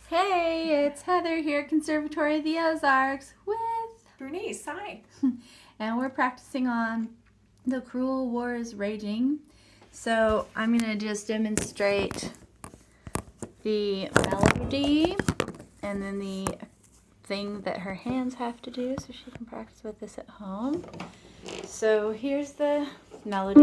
Hey, it's Heather here at Conservatory of the Ozarks with Berniece, hi. and we're practicing on The Cruel War is Raging. So I'm going to just demonstrate the melody and then the thing that her hands have to do so she can practice with this at home. So here's the melody.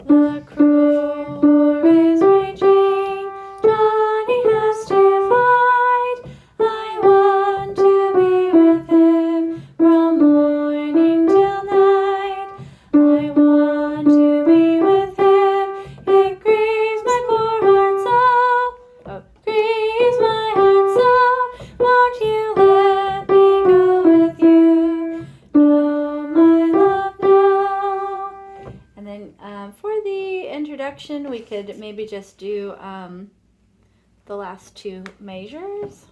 The cruel war is raging, Johnny has to fight. I want to be with him from morning till night. I want to be with him, it grieves my poor heart so. Grieves my heart so, won't you let me go with you? No, my love, no. And then for the introduction, we could maybe just do the last two measures.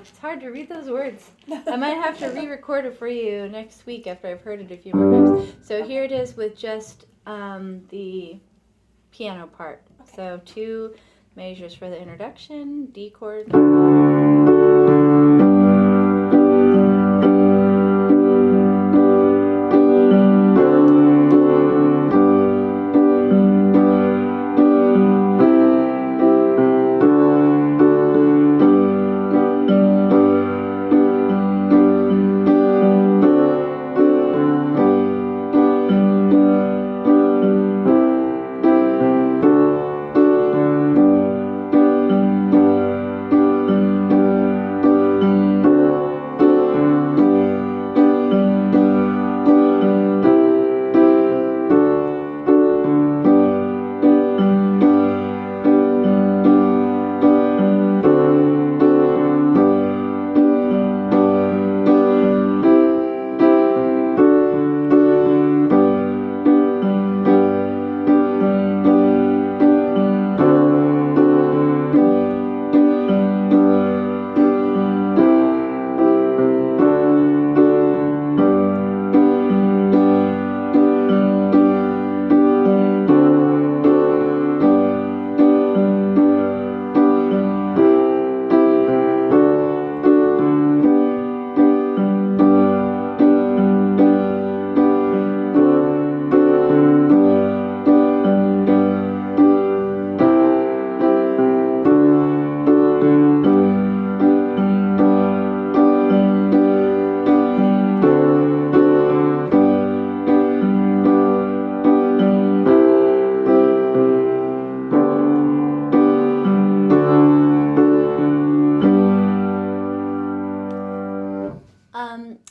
It's hard to read those words. I might have to re-record it for you next week after I've heard it a few more times. So here it is with just the piano part. Okay. So 2 measures for the introduction, D chord.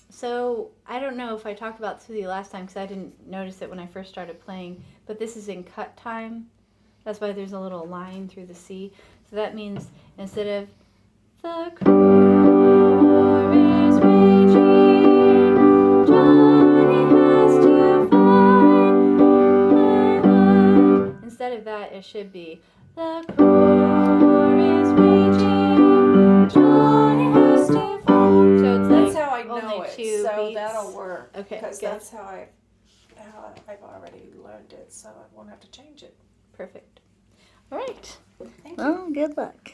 So I don't know if I talked about this with you last time because I didn't notice it when I first started playing, but this is in cut time. That's why there's a little line through the C. So that means instead of the crowd is raging, Johnny has to find my one. Instead of that, it should be the crowd is raging, Johnny has to find. So it's That's like how I know only it. two So beats. that'll work. Okay, Because good. that's how I've already learned it. So I won't have to change it. Perfect. All right. Thank you. Well, good luck.